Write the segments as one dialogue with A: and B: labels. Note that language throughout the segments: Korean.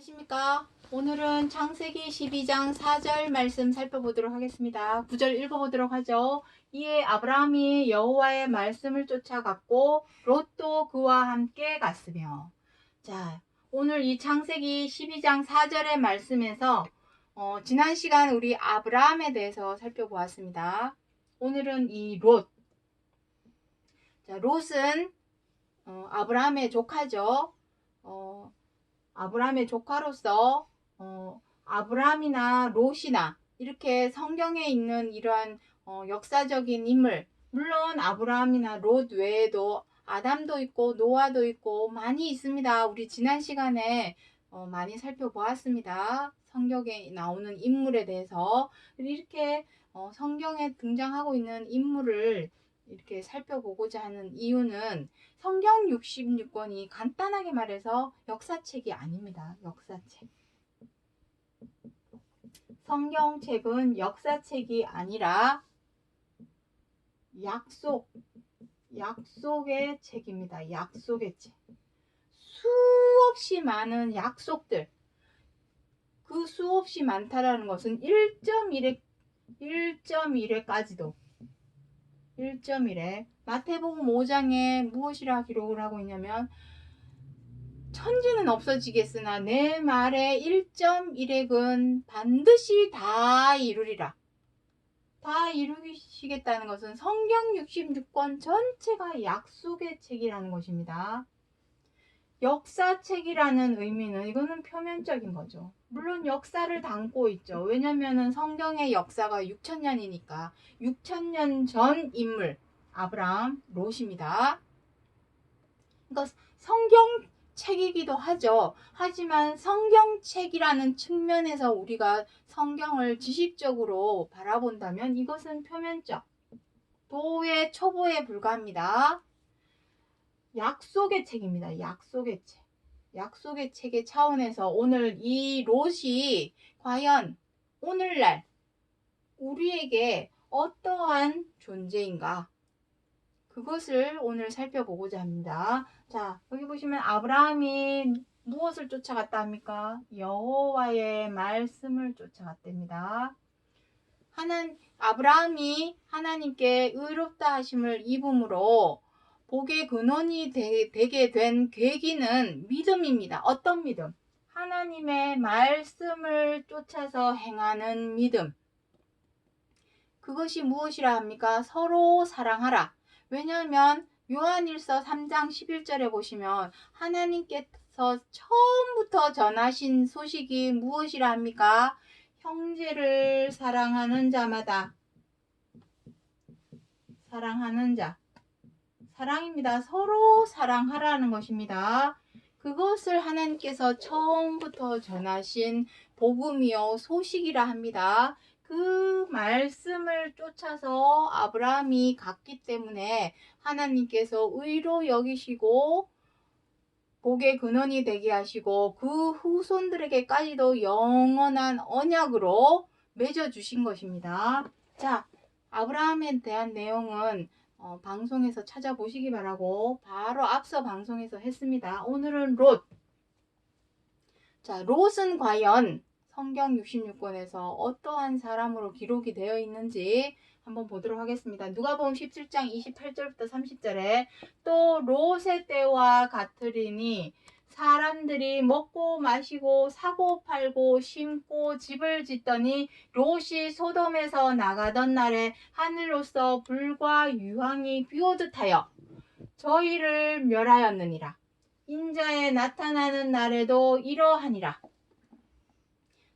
A: 안녕하십니까? 오늘은 창세기 12장 4절 말씀 살펴보도록 하겠습니다. 9절 읽어보도록 하죠. 이에 아브라함이 여호와의 말씀을 쫓아갔고 롯도 그와 함께 갔으며. 자, 오늘 이 창세기 12장 4절의 말씀에서 지난 시간 우리 아브라함에 대해서 살펴보았습니다. 오늘은 이 롯. 자, 롯은 아브라함의 조카죠. 아브라함의 조카로서 아브라함이나 롯이나 이렇게 성경에 있는 이러한 역사적인 인물, 물론 아브라함이나 롯 외에도 아담도 있고 노아도 있고 많이 있습니다. 우리 지난 시간에 많이 살펴보았습니다. 성경에 나오는 인물에 대해서. 이렇게 성경에 등장하고 있는 인물을 이렇게 살펴보고자 하는 이유는 성경 66권이 간단하게 말해서 역사책이 아닙니다. 역사책. 성경책은 역사책이 아니라 약속의 책입니다. 약속의 책. 수없이 많은 약속들. 그 수없이 많다라는 것은 1.1회까지도 1.1회 마태복음 5장에 무엇이라 기록을 하고 있냐면 천지는 없어지겠으나 내 말의 1.1획은 반드시 다 이루리라. 다 이루시겠다는 것은 성경 66권 전체가 약속의 책이라는 것입니다. 역사책이라는 의미는 이거는 표면적인 거죠. 물론 역사를 담고 있죠. 왜냐하면 성경의 역사가 6,000년이니까 6,000년 전 인물 아브라함, 롯입니다. 그러니까 성경책이기도 하죠. 하지만 성경책이라는 측면에서 우리가 성경을 지식적으로 바라본다면 이것은 표면적, 도의 초보에 불과합니다. 약속의 책입니다. 약속의 책. 약속의 책의 차원에서 오늘 이 롯이 과연 오늘날 우리에게 어떠한 존재인가? 그것을 오늘 살펴보고자 합니다. 자, 여기 보시면 아브라함이 무엇을 쫓아갔다 합니까? 여호와의 말씀을 쫓아갔답니다. 아브라함이 하나님께 의롭다 하심을 입음으로 복의 근원이 되게 된 계기는 믿음입니다. 어떤 믿음? 하나님의 말씀을 쫓아서 행하는 믿음. 그것이 무엇이라 합니까? 서로 사랑하라. 왜냐하면 요한일서 3장 11절에 보시면 하나님께서 처음부터 전하신 소식이 무엇이라 합니까? 형제를 사랑하는 자마다 사랑하는 자. 사랑입니다. 서로 사랑하라는 것입니다. 그것을 하나님께서 처음부터 전하신 복음이요 소식이라 합니다. 그 말씀을 쫓아서 아브라함이 갔기 때문에 하나님께서 의로 여기시고 복의 근원이 되게 하시고 그 후손들에게까지도 영원한 언약으로 맺어주신 것입니다. 자, 아브라함에 대한 내용은 방송에서 찾아보시기 바라고 바로 앞서 방송에서 했습니다. 오늘은 롯. 자, 롯은 과연 성경 66권에서 어떠한 사람으로 기록이 되어 있는지 한번 보도록 하겠습니다. 누가복음 17장 28절부터 30절에 또 롯의 때와 같으리니 사람들이 먹고 마시고 사고 팔고 심고 집을 짓더니 롯이 소돔에서 나가던 날에 하늘로서 불과 유황이 비오듯 하여 저희를 멸하였느니라. 인자에 나타나는 날에도 이러하니라.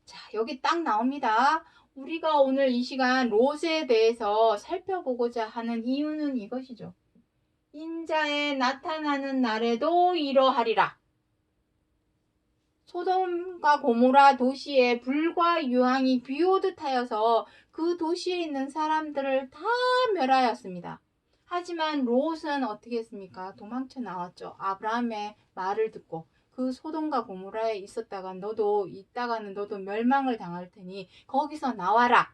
A: 자, 여기 딱 나옵니다. 우리가 오늘 이 시간 롯에 대해서 살펴보고자 하는 이유는 이것이죠. 인자에 나타나는 날에도 이러하리라. 소돔과 고모라 도시에 불과 유황이 비오듯 하여서 그 도시에 있는 사람들을 다 멸하였습니다. 하지만 롯은 어떻게 했습니까? 도망쳐 나왔죠. 아브라함의 말을 듣고 그 소돔과 고모라에 있다가는 너도 멸망을 당할 테니 거기서 나와라.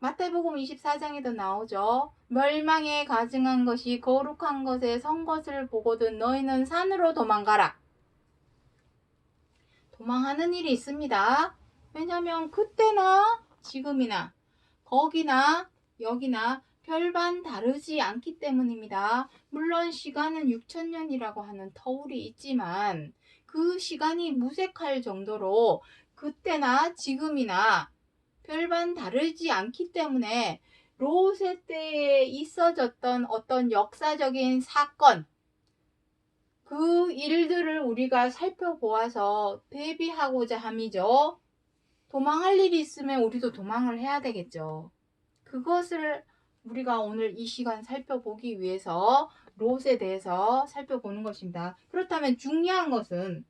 A: 마태복음 24장에도 나오죠. 멸망에 가증한 것이 거룩한 것에 선 것을 보거든 너희는 산으로 도망가라. 도망하는 일이 있습니다. 왜냐하면 그때나 지금이나 거기나 여기나 별반 다르지 않기 때문입니다. 물론 시간은 6천년이라고 하는 터울이 있지만 그 시간이 무색할 정도로 그때나 지금이나 별반 다르지 않기 때문에 롯의 때에 있어졌던 어떤 역사적인 사건, 그 일들을 우리가 살펴보아서 대비하고자 함이죠. 도망할 일이 있으면 우리도 도망을 해야 되겠죠. 그것을 우리가 오늘 이 시간 살펴보기 위해서 롯에 대해서 살펴보는 것입니다. 그렇다면 중요한 것은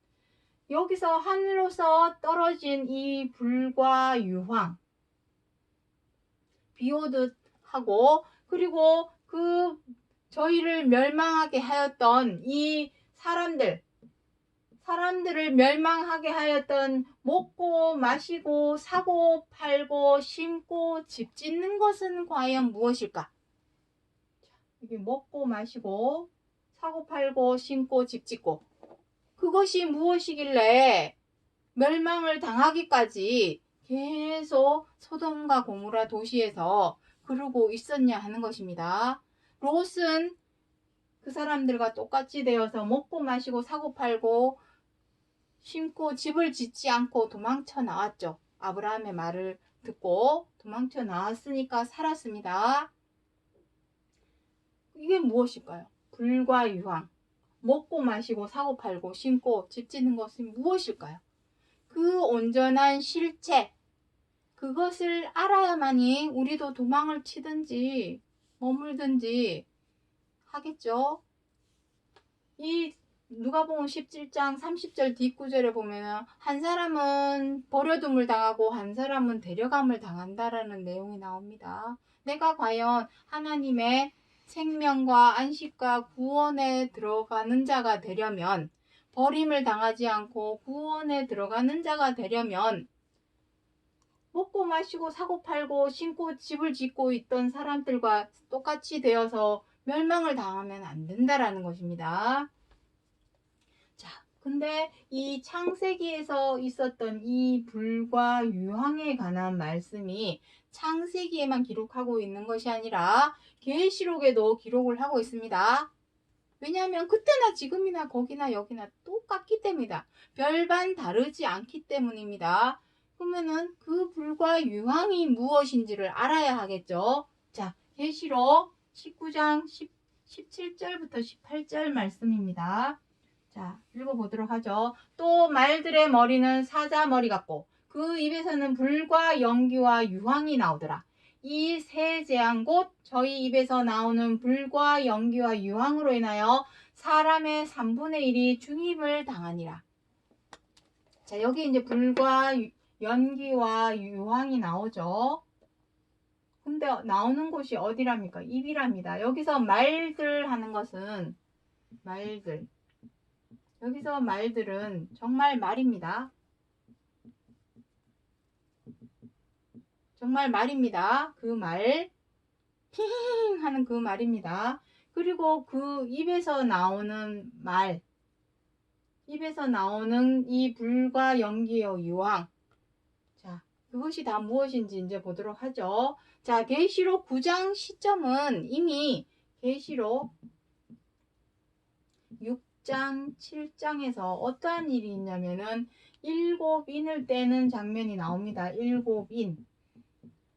A: 여기서 하늘로서 떨어진 이 불과 유황, 비 오듯 하고, 그리고 그 저희를 멸망하게 하였던 이 사람들을 멸망하게 하였던 먹고 마시고 사고 팔고 심고 집 짓는 것은 과연 무엇일까? 여기 먹고 마시고 사고 팔고 심고 집 짓고, 그것이 무엇이길래 멸망을 당하기까지 계속 소돔과 고모라 도시에서 그러고 있었냐 하는 것입니다. 롯은 그 사람들과 똑같이 되어서 먹고 마시고 사고 팔고 심고 집을 짓지 않고 도망쳐 나왔죠. 아브라함의 말을 듣고 도망쳐 나왔으니까 살았습니다. 이게 무엇일까요? 불과 유황, 먹고 마시고 사고 팔고 심고 집 짓는 것은 무엇일까요? 그 온전한 실체, 그것을 알아야만이 우리도 도망을 치든지 머물든지 하겠죠. 이 누가복음 17장 30절 뒷구절에 보면 한 사람은 버려둠을 당하고 한 사람은 데려감을 당한다라는 내용이 나옵니다. 내가 과연 하나님의 생명과 안식과 구원에 들어가는 자가 되려면, 버림을 당하지 않고 구원에 들어가는 자가 되려면 먹고 마시고 사고 팔고 심고 집을 짓고 있던 사람들과 똑같이 되어서 멸망을 당하면 안 된다라는 것입니다. 자, 근데 이 창세기에서 있었던 이 불과 유황에 관한 말씀이 창세기에만 기록하고 있는 것이 아니라 계시록에도 기록을 하고 있습니다. 왜냐하면 그때나 지금이나 거기나 여기나 똑같기 때문이다. 별반 다르지 않기 때문입니다. 그러면은 그 불과 유황이 무엇인지를 알아야 하겠죠. 자, 계시록 19장 17절부터 18절 말씀입니다. 자, 읽어보도록 하죠. 또 말들의 머리는 사자 머리 같고 그 입에서는 불과 연기와 유황이 나오더라. 이 세 재앙 곧 저희 입에서 나오는 불과 연기와 유황으로 인하여 사람의 3분의 1이 죽임을 당하니라. 자, 여기 이제 불과 연기와 유황이 나오죠. 근데 나오는 곳이 어디랍니까? 입이랍니다. 여기서 말들 하는 것은 말들. 여기서 말들은 정말 말입니다. 정말 말입니다. 그 말, 히히히 하는 그 말입니다. 그리고 그 입에서 나오는 말, 입에서 나오는 이 불과 연기의 유황. 자, 그것이 다 무엇인지 이제 보도록 하죠. 자, 계시록 9장 시점은 이미 계시록 6장, 7장에서 어떠한 일이 있냐면은 7인을 떼는 장면이 나옵니다. 7인.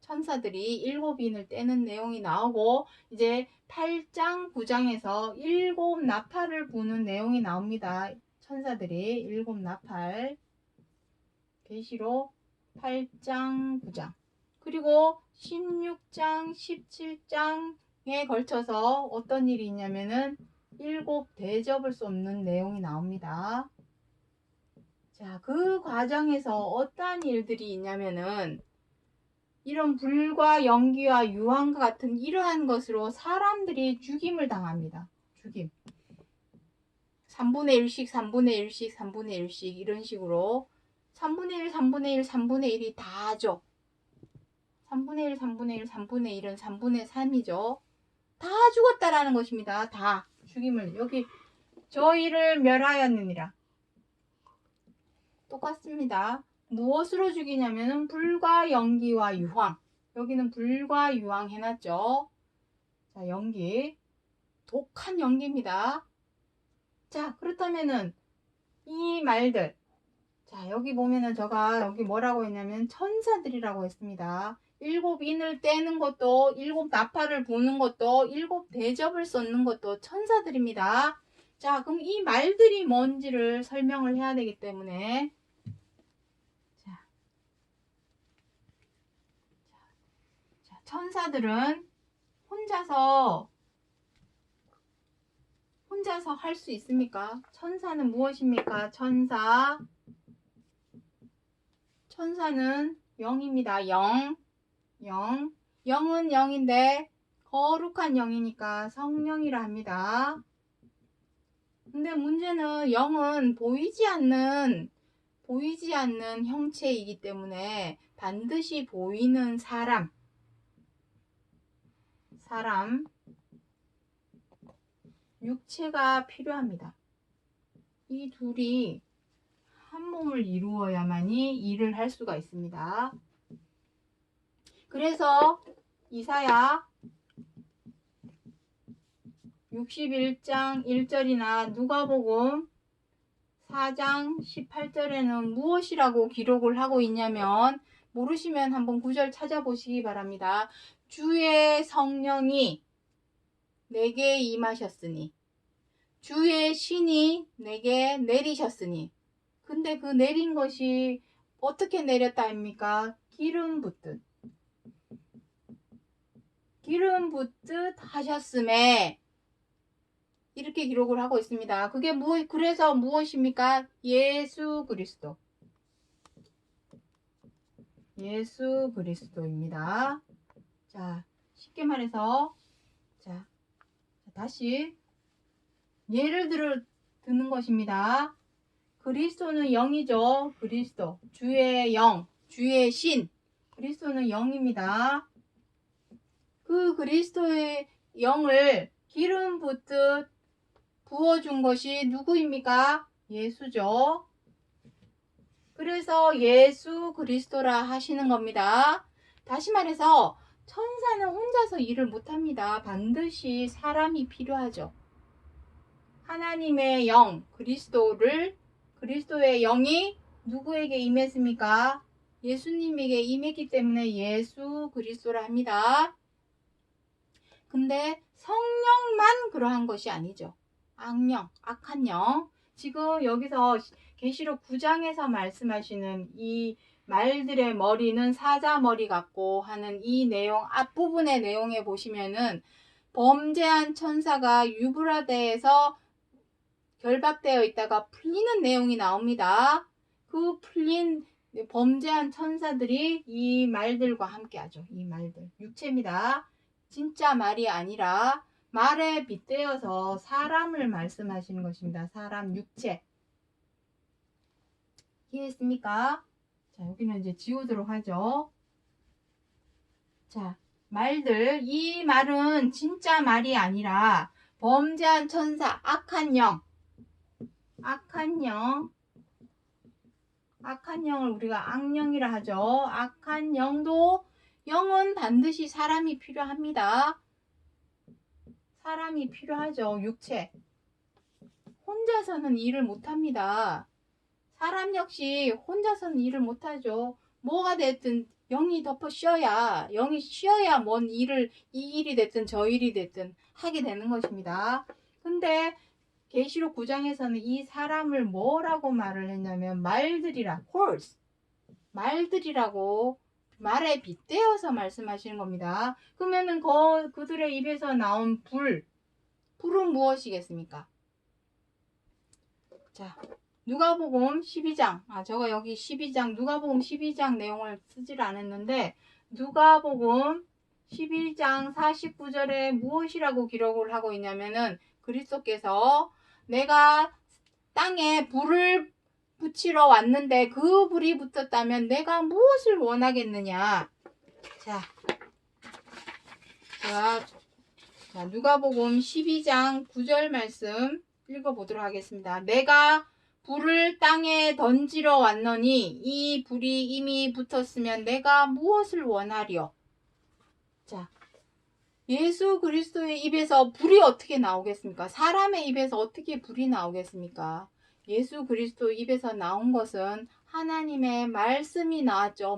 A: 천사들이 7인을 떼는 내용이 나오고, 이제 8장, 9장에서 7 나팔을 부는 내용이 나옵니다. 천사들이 7 나팔. 계시록 8장, 9장. 그리고 16장, 17장에 걸쳐서 어떤 일이 있냐면은 7 대접을 쏟는 내용이 나옵니다. 자, 그 과정에서 어떠한 일들이 있냐면은 이런 불과 연기와 유황과 같은 이러한 것으로 사람들이 죽임을 당합니다. 죽임. 3분의 1씩, 3분의 1씩, 3분의 1씩 이런 식으로 3분의 1, 3분의 1, 3분의 1이 다죠. 3분의 1, 3분의 1, 3분의 1은 3분의 3이죠. 다 죽었다라는 것입니다. 다 죽임을. 여기 저희를 멸하였느니라. 똑같습니다. 무엇으로 죽이냐면은 불과 연기와 유황. 여기는 불과 유황 해놨죠. 자, 연기. 독한 연기입니다. 자, 그렇다면은 이 말들. 자, 여기 보면은 제가 여기 뭐라고 했냐면 천사들이라고 했습니다. 일곱 인을 떼는 것도, 일곱 나팔을 부는 것도, 일곱 대접을 쏟는 것도 천사들입니다. 자, 그럼 이 말들이 뭔지를 설명을 해야 되기 때문에 자, 천사들은 혼자서 할 수 있습니까? 천사는 무엇입니까? 천사는 영입니다. 영. 영은 영인데 거룩한 영이니까 성령이라 합니다. 근데 문제는 영은 보이지 않는 형체이기 때문에 반드시 보이는 사람, 육체가 필요합니다. 이 둘이 한 몸을 이루어야만이 일을 할 수가 있습니다. 그래서 이사야 61장 1절이나 누가복음 4장 18절에는 무엇이라고 기록을 하고 있냐면, 모르시면 한번 9절 찾아보시기 바랍니다. 주의 성령이 내게 임하셨으니 주의 신이 내게 내리셨으니. 근데 그 내린 것이 어떻게 내렸다 합니까? 기름 붓듯 하셨음에 이렇게 기록을 하고 있습니다. 그게 그래서 무엇입니까? 예수 그리스도입니다. 자, 쉽게 말해서, 자, 다시 예를 드는 것입니다. 그리스도는 영이죠. 그리스도, 주의 영, 주의 신, 그리스도는 영입니다. 그 그리스도의 영을 기름 붓듯 부어준 것이 누구입니까? 예수죠. 그래서 예수 그리스도라 하시는 겁니다. 다시 말해서 천사는 혼자서 일을 못합니다. 반드시 사람이 필요하죠. 하나님의 영, 그리스도의 영이 누구에게 임했습니까? 예수님에게 임했기 때문에 예수 그리스도라 합니다. 근데 성령만 그러한 것이 아니죠. 악한 영. 지금 여기서 계시록 9장에서 말씀하시는 이 말들의 머리는 사자머리 같고 하는 이 내용, 앞부분의 내용에 보시면은 범죄한 천사가 유브라데에서 결박되어 있다가 풀리는 내용이 나옵니다. 그 풀린 범죄한 천사들이 이 말들과 함께 하죠. 이 말들. 육체입니다. 진짜 말이 아니라 말에 빗대어서 사람을 말씀하시는 것입니다. 사람, 육체. 이해했습니까? 자, 여기는 이제 지우도록 하죠. 자, 말들. 이 말은 진짜 말이 아니라 범죄한 천사, 악한 영을 우리가 악령이라 하죠. 악한 영은 반드시 사람이 필요합니다. 사람이 필요하죠. 육체. 혼자서는 일을 못합니다. 사람 역시 혼자서는 일을 못하죠. 뭐가 됐든 영이 쉬어야 뭔 일을, 이 일이 됐든 저 일이 됐든 하게 되는 것입니다. 근데 계시록 9장에서는 이 사람을 뭐라고 말을 했냐면 말들이라고 말에 빗대어서 말씀하시는 겁니다. 그러면은 그들의 입에서 나온 불은 무엇이겠습니까? 자, 누가복음 12장. 저가 여기 12장, 누가복음 12장 내용을 쓰질 않았는데, 누가복음 11장 49절에 무엇이라고 기록을 하고 있냐면은, 그리스도께서 내가 땅에 불을 붙이러 왔는데 그 불이 붙었다면 내가 무엇을 원하겠느냐. 자, 누가복음 12장 9절 말씀 읽어보도록 하겠습니다. 내가 불을 땅에 던지러 왔노니 이 불이 이미 붙었으면 내가 무엇을 원하리요? 자, 예수 그리스도의 입에서 불이 어떻게 나오겠습니까? 사람의 입에서 어떻게 불이 나오겠습니까? 예수 그리스도 입에서 나온 것은 하나님의 말씀이 나왔죠.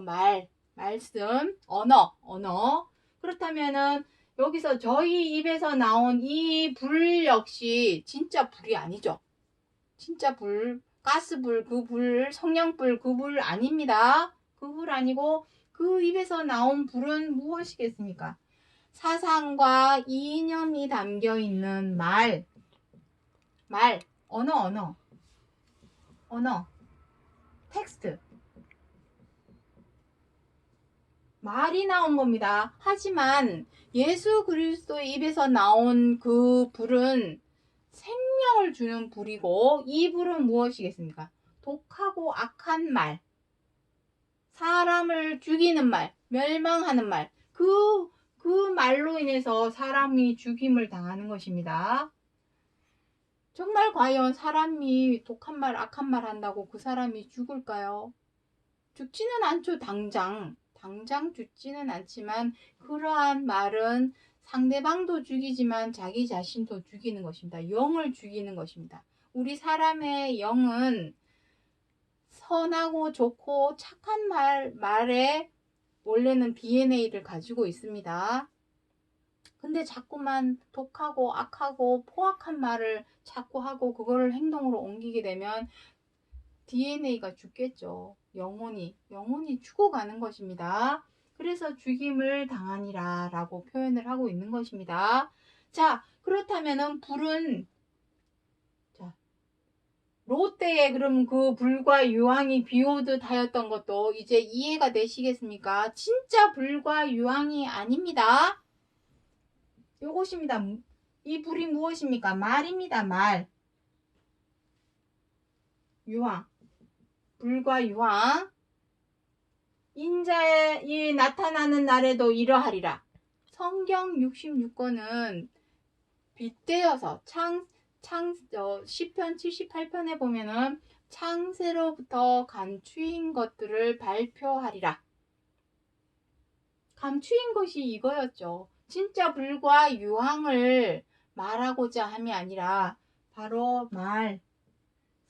A: 말씀, 언어. 그렇다면은 여기서 저희 입에서 나온 이 불 역시 진짜 불이 아니죠. 진짜 불, 가스불, 그 불, 성령불, 그 불 아닙니다. 그 불 아니고 그 입에서 나온 불은 무엇이겠습니까? 사상과 이념이 담겨 있는 언어, 텍스트. 말이 나온 겁니다. 하지만 예수 그리스도의 입에서 나온 그 불은 생명을 주는 불이고 이 불은 무엇이겠습니까? 독하고 악한 말, 사람을 죽이는 말, 멸망하는 말, 그 말로 인해서 사람이 죽임을 당하는 것입니다. 정말 과연 사람이 독한 말, 악한 말 한다고 그 사람이 죽을까요? 죽지는 않죠, 당장 죽지는 않지만 그러한 말은 상대방도 죽이지만 자기 자신도 죽이는 것입니다. 영을 죽이는 것입니다. 우리 사람의 영은 선하고 좋고 착한 말에 원래는 DNA를 가지고 있습니다. 근데 자꾸만 독하고 악하고 포악한 말을 자꾸 하고 그거를 행동으로 옮기게 되면 DNA가 죽겠죠. 영혼이 죽어가는 것입니다. 그래서 죽임을 당하니라 라고 표현을 하고 있는 것입니다. 자, 그렇다면은 불은, 자, 롯데에 그럼 그 불과 유황이 비오듯 하였던 것도 이제 이해가 되시겠습니까? 진짜 불과 유황이 아닙니다. 요것입니다. 이 불이 무엇입니까? 말입니다. 말. 유황. 불과 유황. 인자의 나타나는 날에도 이러하리라. 성경 66권은 빗대어서 시편 78편에 보면은 창세로부터 감추인 것들을 발표하리라. 감추인 것이 이거였죠. 진짜 불과 유황을 말하고자 함이 아니라 바로 말.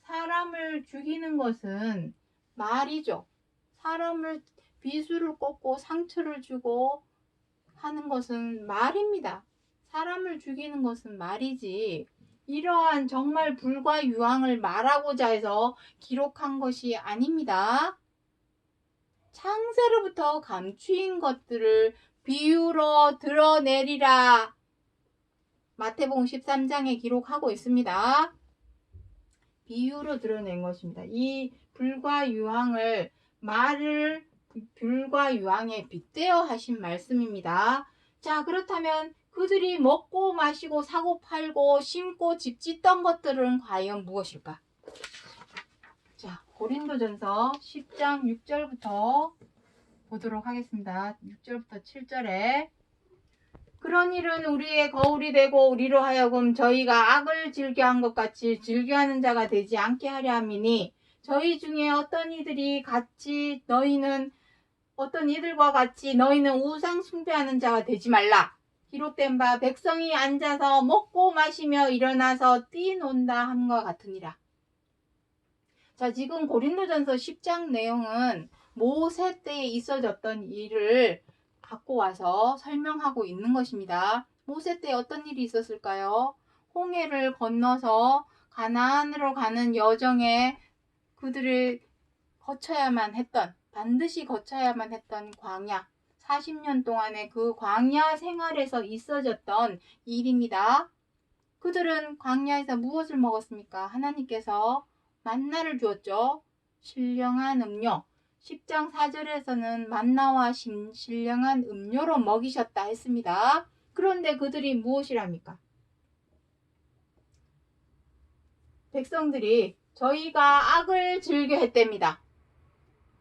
A: 사람을 죽이는 것은 말이죠. 사람을 비수를 꽂고 상처를 주고 하는 것은 말입니다. 사람을 죽이는 것은 말이지 이러한 정말 불과 유황을 말하고자 해서 기록한 것이 아닙니다. 창세로부터 감추인 것들을 비유로 드러내리라. 마태복음 13장에 기록하고 있습니다. 비유로 드러낸 것입니다. 이 불과 유황을 말을 불과 유황에 빗대어 하신 말씀입니다. 자, 그렇다면 그들이 먹고 마시고 사고 팔고 심고 집 짓던 것들은 과연 무엇일까? 자, 고린도전서 10장 6절부터 보도록 하겠습니다. 6절부터 7절에 그런 일은 우리의 거울이 되고 우리로 하여금 저희가 악을 즐겨한 것 같이 즐겨하는 자가 되지 않게 하려 함이니 저희 중에 어떤 이들과 같이 너희는 우상 숭배하는 자가 되지 말라. 기록된 바 백성이 앉아서 먹고 마시며 일어나서 뛰논다 함과 같으니라. 자, 지금 고린도전서 10장 내용은 모세 때에 있어졌던 일을 갖고 와서 설명하고 있는 것입니다. 모세 때 어떤 일이 있었을까요? 홍해를 건너서 가나안으로 가는 여정에 그들을 반드시 거쳐야만 했던 광야, 40년 동안의 그 광야 생활에서 있어졌던 일입니다. 그들은 광야에서 무엇을 먹었습니까? 하나님께서 만나를 주었죠. 신령한 음료. 10장 4절에서는 만나와 신령한 음료로 먹이셨다 했습니다. 그런데 그들이 무엇이랍니까? 백성들이 저희가 악을 즐겨 했답니다.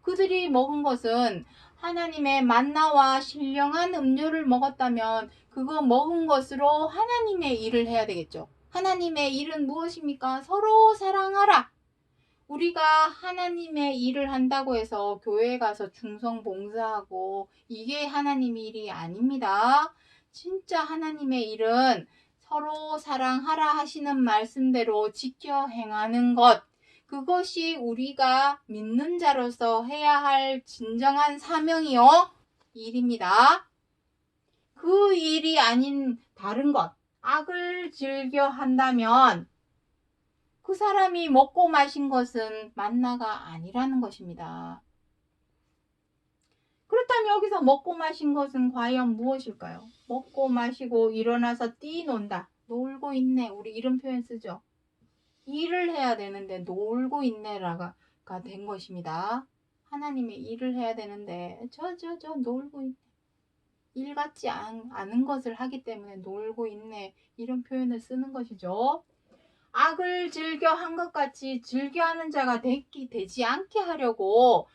A: 그들이 먹은 것은 하나님의 만나와 신령한 음료를 먹었다면 그거 먹은 것으로 하나님의 일을 해야 되겠죠. 하나님의 일은 무엇입니까? 서로 사랑하라. 우리가 하나님의 일을 한다고 해서 교회 가서 충성 봉사하고 이게 하나님의 일이 아닙니다. 진짜 하나님의 일은 서로 사랑하라 하시는 말씀대로 지켜 행하는 것, 그것이 우리가 믿는 자로서 해야 할 진정한 사명이요 일입니다. 그 일이 아닌 다른 것, 악을 즐겨 한다면 그 사람이 먹고 마신 것은 만나가 아니라는 것입니다. 그렇다면 여기서 먹고 마신 것은 과연 무엇일까요? 먹고 마시고 일어나서 뛰논다. 놀고 있네. 우리 이런 표현 쓰죠. 일을 해야 되는데 놀고 있네라가 된 것입니다. 하나님의 일을 해야 되는데 저 놀고 있네. 일 같지 않은 것을 하기 때문에 놀고 있네. 이런 표현을 쓰는 것이죠. 악을 즐겨 한 것 같이 즐겨하는 자가 되지 않게 하려고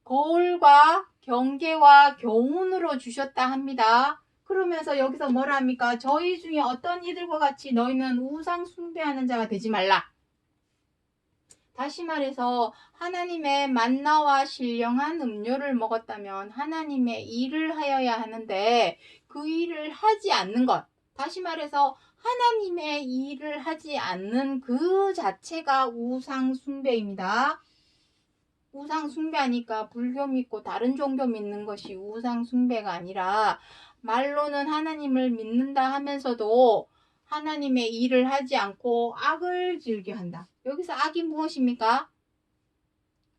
A: 거울과 경계와 교훈으로 주셨다 합니다. 그러면서 여기서 뭐라 합니까? 저희 중에 어떤 이들과 같이 너희는 우상 숭배하는 자가 되지 말라. 다시 말해서 하나님의 만나와 신령한 음료를 먹었다면 하나님의 일을 하여야 하는데 그 일을 하지 않는 것. 다시 말해서 하나님의 일을 하지 않는 그 자체가 우상 숭배입니다. 우상 숭배하니까 불교 믿고 다른 종교 믿는 것이 우상 숭배가 아니라 말로는 하나님을 믿는다 하면서도 하나님의 일을 하지 않고 악을 즐겨한다. 여기서 악이 무엇입니까?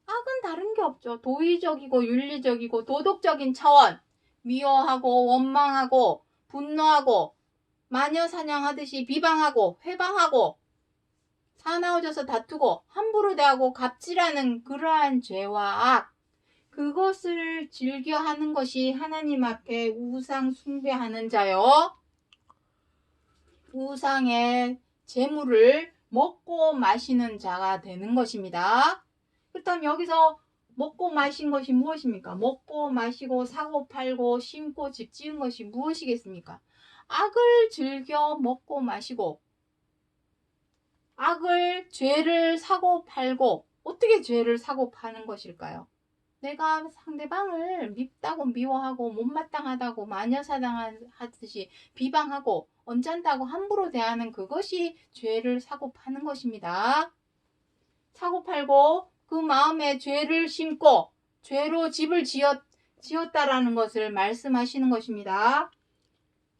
A: 악은 다른 게 없죠. 도의적이고 윤리적이고 도덕적인 차원, 미워하고 원망하고 분노하고 마녀 사냥하듯이 비방하고 회방하고 사나워져서 다투고 함부로 대하고 갑질하는 그러한 죄와 악, 그것을 즐겨하는 것이 하나님 앞에 우상 숭배하는 자요. 우상의 재물을 먹고 마시는 자가 되는 것입니다. 그렇다면 여기서 먹고 마신 것이 무엇입니까? 먹고 마시고 사고 팔고 심고 집 지은 것이 무엇이겠습니까? 악을 즐겨 먹고 마시고 죄를 사고 팔고, 어떻게 죄를 사고 파는 것일까요? 내가 상대방을 밉다고 미워하고 못마땅하다고 마녀사냥하듯이 비방하고 언짢다고 함부로 대하는 그것이 죄를 사고 파는 것입니다. 사고 팔고 그 마음에 죄를 심고 죄로 집을 지었다라는 것을 말씀하시는 것입니다.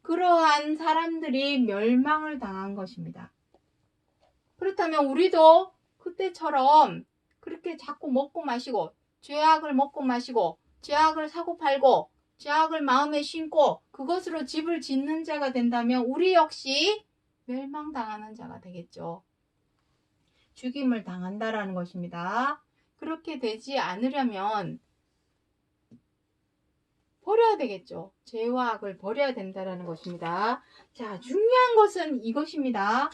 A: 그러한 사람들이 멸망을 당한 것입니다. 그렇다면 우리도 그때처럼 그렇게 자꾸 먹고 마시고 죄악을 먹고 마시고 죄악을 사고 팔고 죄악을 마음에 심고 그것으로 집을 짓는 자가 된다면 우리 역시 멸망당하는 자가 되겠죠. 죽임을 당한다라는 것입니다. 그렇게 되지 않으려면 버려야 되겠죠. 죄와 악을 버려야 된다라는 것입니다. 자, 중요한 것은 이것입니다.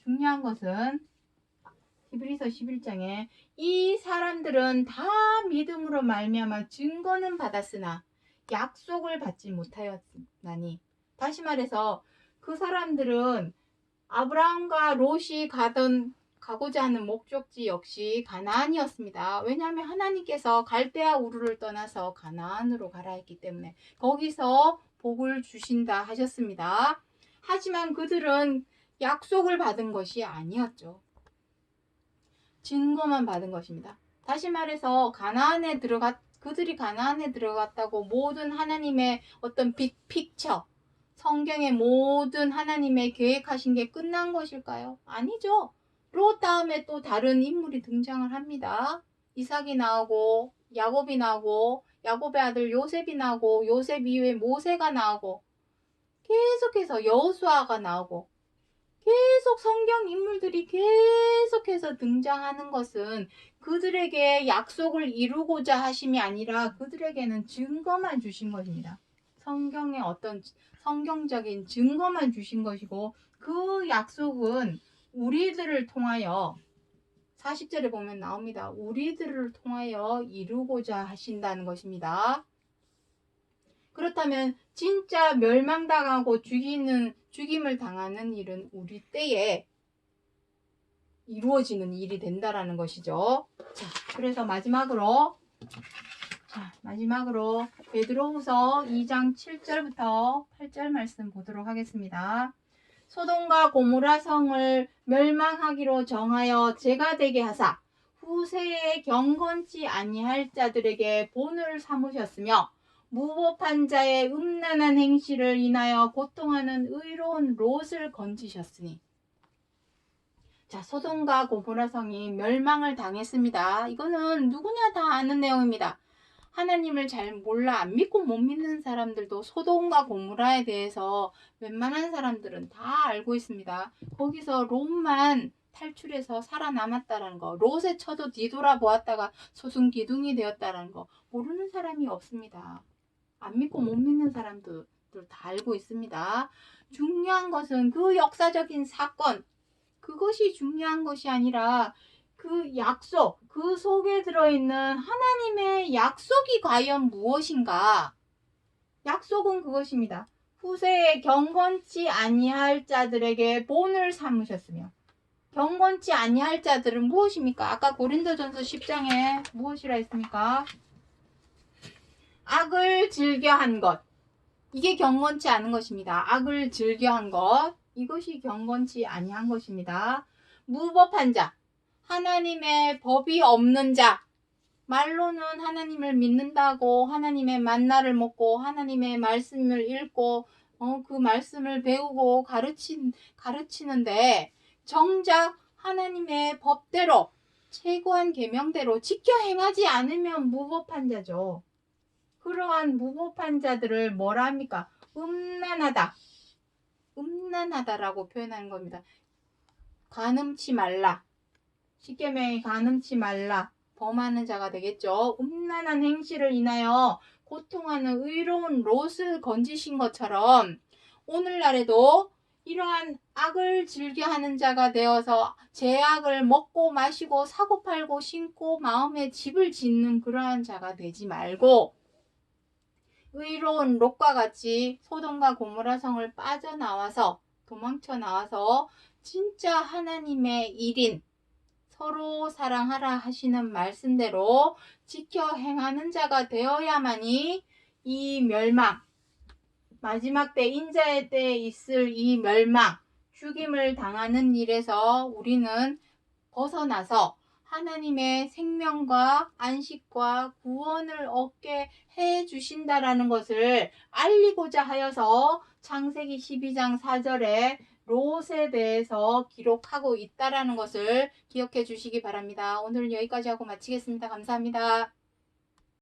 A: 중요한 것은 히브리서 11장에 이 사람들은 다 믿음으로 말미암아 증거는 받았으나 약속을 받지 못하였나니, 다시 말해서 그 사람들은 아브라함과 롯이 가고자 하는 목적지 역시 가나안이었습니다. 왜냐하면 하나님께서 갈대아 우르를 떠나서 가나안으로 가라 했기 때문에 거기서 복을 주신다 하셨습니다. 하지만 그들은 약속을 받은 것이 아니었죠. 증거만 받은 것입니다. 다시 말해서 그들이 가나안에 들어갔다고 모든 하나님의 어떤 빅픽처, 성경의 모든 하나님의 계획하신 게 끝난 것일까요? 아니죠. 롯 다음에 또 다른 인물이 등장을 합니다. 이삭이 나오고 야곱이 나오고 야곱의 아들 요셉이 나오고 요셉 이후에 모세가 나오고 계속해서 여호수아가 나오고 계속 성경 인물들이 계속해서 등장하는 것은 그들에게 약속을 이루고자 하심이 아니라 그들에게는 증거만 주신 것입니다. 성경의 어떤 성경적인 증거만 주신 것이고 그 약속은 우리들을 통하여 40절에 보면 나옵니다. 우리들을 통하여 이루고자 하신다는 것입니다. 그렇다면 진짜 멸망당하고 죽임을 당하는 일은 우리 때에 이루어지는 일이 된다라는 것이죠. 자, 그래서 마지막으로 베드로후서 2장 7절부터 8절 말씀 보도록 하겠습니다. 소돔과 고모라 성을 멸망하기로 정하여 죄가 되게 하사 후세에 경건치 아니할 자들에게 본을 삼으셨으며 무법한 자의 음란한 행실을 인하여 고통하는 의로운 롯을 건지셨으니. 자, 소돔과 고모라 성이 멸망을 당했습니다. 이거는 누구나 다 아는 내용입니다. 하나님을 잘 몰라 안 믿고 못 믿는 사람들도 소돔과 고모라에 대해서 웬만한 사람들은 다 알고 있습니다. 거기서 롯만 탈출해서 살아남았다는 거, 롯의 처도 뒤돌아보았다가 소승기둥이 되었다는 거 모르는 사람이 없습니다. 안 믿고 못 믿는 사람들 다 알고 있습니다. 중요한 것은 그 역사적인 사건, 그것이 중요한 것이 아니라 그 약속, 그 속에 들어있는 하나님의 약속이 과연 무엇인가? 약속은 그것입니다. 후세에 경건치 아니할 자들에게 본을 삼으셨으며. 경건치 아니할 자들은 무엇입니까? 아까 고린도전서 10장에 무엇이라 했습니까? 악을 즐겨한 것. 이게 경건치 않은 것입니다. 악을 즐겨한 것. 이것이 경건치 아니한 것입니다. 무법한 자. 하나님의 법이 없는 자. 말로는 하나님을 믿는다고 하나님의 만나를 먹고 하나님의 말씀을 읽고 그 말씀을 배우고 가르치는데 정작 하나님의 법대로 최고한 계명대로 지켜 행하지 않으면 무법한 자죠. 그러한 무법한 자들을 뭐라 합니까? 음란하다라고 표현하는 겁니다. 간음치 말라. 십계명이 간음치 말라. 범하는 자가 되겠죠. 음란한 행실을 인하여 고통하는 의로운 롯을 건지신 것처럼 오늘날에도 이러한 악을 즐겨하는 자가 되어서 죄악을 먹고 마시고 사고 팔고 신고 마음에 집을 짓는 그러한 자가 되지 말고 의로운 롯과 같이 소돔과 고모라 성을 빠져나와서 도망쳐 나와서 진짜 하나님의 일인 서로 사랑하라 하시는 말씀대로 지켜 행하는 자가 되어야만이 이 멸망, 마지막 때 인자의 때에 있을 이 멸망, 죽임을 당하는 일에서 우리는 벗어나서 하나님의 생명과 안식과 구원을 얻게 해 주신다라는 것을 알리고자 하여서 창세기 12장 4절에 롯에 대해서 기록하고 있다라는 것을 기억해 주시기 바랍니다. 오늘은 여기까지 하고 마치겠습니다. 감사합니다.